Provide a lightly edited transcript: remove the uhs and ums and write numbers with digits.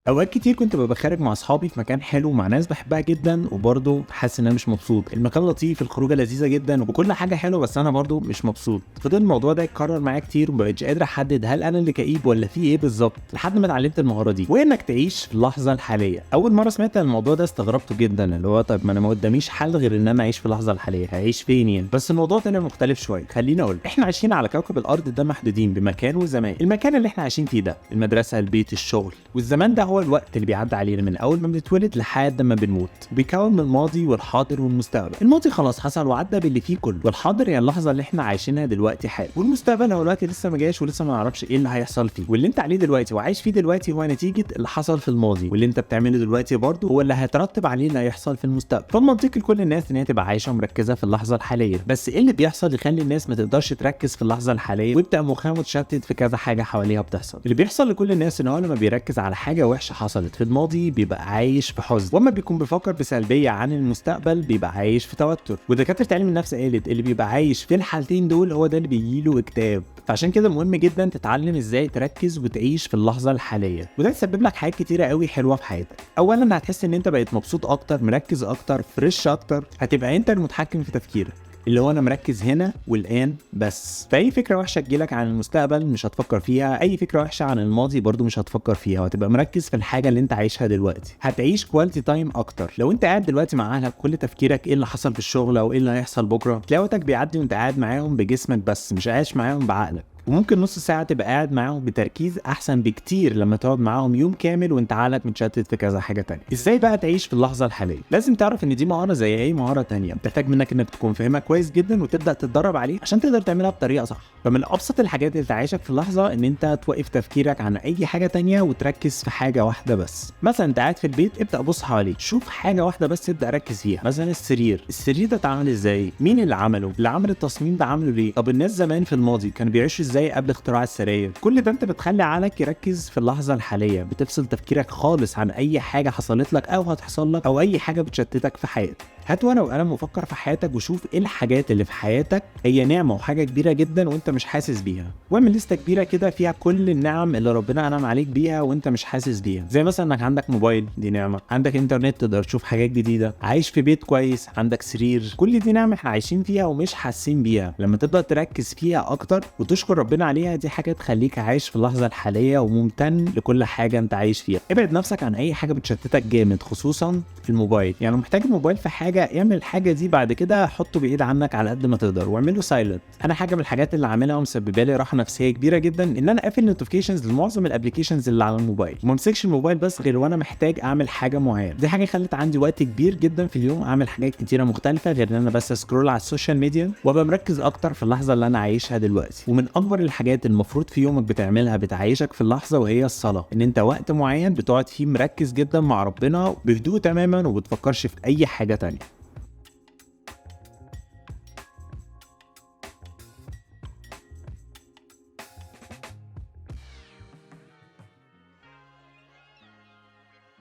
اوقات كتير كنت ببقى خارج مع اصحابي في مكان حلو مع ناس بحبها جدا، وبرضه حاسس ان انا مش مبسوط. المكان لطيف، الخروجه لذيذه جدا وكل حاجه حلوه، بس انا برضه مش مبسوط. فضل الموضوع ده يتكرر معايا كتير ومبقتش قادر احدد هل انا اللي كئيب ولا في ايه بالظبط، لحد ما اتعلمت المهاره دي وانك تعيش في اللحظه الحاليه. اول مره سمعت عن الموضوع ده استغربته جدا، اللي هو طيب ما انا ما قداميش حل غير ان انا اعيش في اللحظه الحاليه، هعيش فين يعني؟ بس الموضوع تاني مختلف شويه. خليني اقول، احنا عايشين على كوكب الارض ده محدودين بمكان وزمان. المكان اللي احنا عايشين فيه ده المدرسه، البيت، الشغل، والزمان ده هو الوقت اللي بيعدي علينا من اول ما بنتولد لحد ما بنموت. بيكون من الماضي والحاضر والمستقبل. الماضي خلاص حصل وعدى باللي فيه كله، والحاضر هي اللحظه اللي احنا عايشينها دلوقتي حالا، والمستقبل هو الوقت لسه ما جاش ولسه ما نعرفش ايه اللي هيحصل فيه. واللي انت عليه دلوقتي وعايش فيه دلوقتي هو نتيجه اللي حصل في الماضي، واللي انت بتعمله دلوقتي برضه هو اللي هيترتب عليه اللي هيحصل في المستقبل. فالمنطقي لكل الناس ان هي تبقى عايشه ومركزه في اللحظه الحاليه. بس ايه اللي بيحصل يخلي الناس ما تقدرش تركز في اللحظه الحاليه ويبدا مخها متشتت في كذا حاجه حواليها بتحصل؟ اللي بيحصل لكل الناس ان هو لما بيركز على حاجه وحشه حصلت في الماضي بيبقى عايش في حزن، واما بيكون بيفكر بسلبيه عن المستقبل بيبقى عايش في توتر. ودكاتره علم النفس قالت اللي بيبقى عايش في الحالتين دول هو ده اللي بيجيله اكتئاب. فعشان كده مهم جدا تتعلم ازاي تركز وتعيش في اللحظه الحاليه، وده يسبب لك حاجات كتيره قوي حلوه في حياتك. اولا هتحس ان انت بقيت مبسوط اكتر، مركز اكتر، فريش اكتر. هتبقى انت المتحكم في تفكيرك، اللي هو انا مركز هنا والان بس. فاي فكره وحشه تجيلك عن المستقبل مش هتفكر فيها، اي فكره وحشه عن الماضي برضو مش هتفكر فيها، وهتبقى مركز في الحاجه اللي انت عايشها دلوقتي. هتعيش كواليتي تايم اكتر. لو انت قاعد دلوقتي مع اهلك كل تفكيرك ايه اللي حصل في الشغل او ايه اللي هيحصل بكره، تلاقي وقتك بيعدي وانت قاعد معاهم بجسمك بس، مش عايش معاهم بعقلك. وممكن نص ساعة تبقى قاعد معاهم بتركيز أحسن بكتير لما تقعد معاهم يوم كامل وانت عقلك متشتت في كذا حاجة تانية. ازاي بقى تعيش في اللحظة الحالية؟ لازم تعرف ان دي مهارة زي اي مهارة تانية، بتحتاج منك انك تكون فاهمها كويس جدا وتبدأ تتدرب عليه عشان تقدر تعملها بطريقة صح. فمن أبسط الحاجات اللي تعيشك في اللحظة ان انت توقف تفكيرك عن اي حاجة تانية وتركز في حاجة واحدة بس. مثلا انت قاعد في البيت، ابدأ بص حواليك، شوف حاجة واحدة بس تبدأ ركز فيها. مثلا السرير ده اتعمل ازاي؟ مين اللي عمله؟ اللي عمل التصميم ده عمله ليه؟ طب الناس زمان في الماضي كانوا بيعيشوا ازاي قبل اختراع السراير؟ كل ده انت بتخلي عقلك يركز في اللحظه الحاليه، بتفصل تفكيرك خالص عن اي حاجه حصلت لك او هتحصل لك او اي حاجه بتشتتك في حياتك. هات ورقه وقلم وفكر في حياتك وشوف ايه الحاجات اللي في حياتك هي نعمه وحاجه كبيره جدا وانت مش حاسس بيها، واعمل لسته كبيره كده فيها كل النعم اللي ربنا انعم عليك بيها وانت مش حاسس بيها. زي مثلا انك عندك موبايل، دي نعمه، عندك انترنت تقدر تشوف حاجات جديده، عايش في بيت كويس، عندك سرير، كل دي نعم احنا عايشين فيها ومش حاسين بيها. لما تبدا تركز فيها اكتر وتشكر ربنا عليها، دي حاجه تخليك عايش في اللحظه الحاليه وممتن لكل حاجه انت عايش فيها. ابعد نفسك عن اي حاجه بتشتتك جامد، خصوصا في الموبايل. يعني لو محتاج الموبايل في حاجه، اعمل الحاجه دي بعد كده حطه بعيد عنك على قد ما تقدر واعمله سايلنت. انا حاجه من الحاجات اللي عاملها ومسببه لي راحه نفسيه كبيره جدا ان انا اقفل نوتيفيكيشنز لمعظم الابلكيشنز اللي على الموبايل، وما امسكش الموبايل بس غير وانا محتاج اعمل حاجه معينه. دي حاجه خلت عندي وقت كبير جدا في اليوم اعمل حاجات كتيره مختلفه غير ان انا بس اسكرول على السوشيال ميديا، وابقى مركز اكتر في اللحظه اللي انا عايشها دلوقتي. ومن اكبر الحاجات المفروض في يومك بتعملها بتعيشك في اللحظه وهي الصلاه، ان انت وقت معين بتقعد فيه مركز جدا مع ربنا بهدوء تماما وبتفكرش في اي حاجه تانية.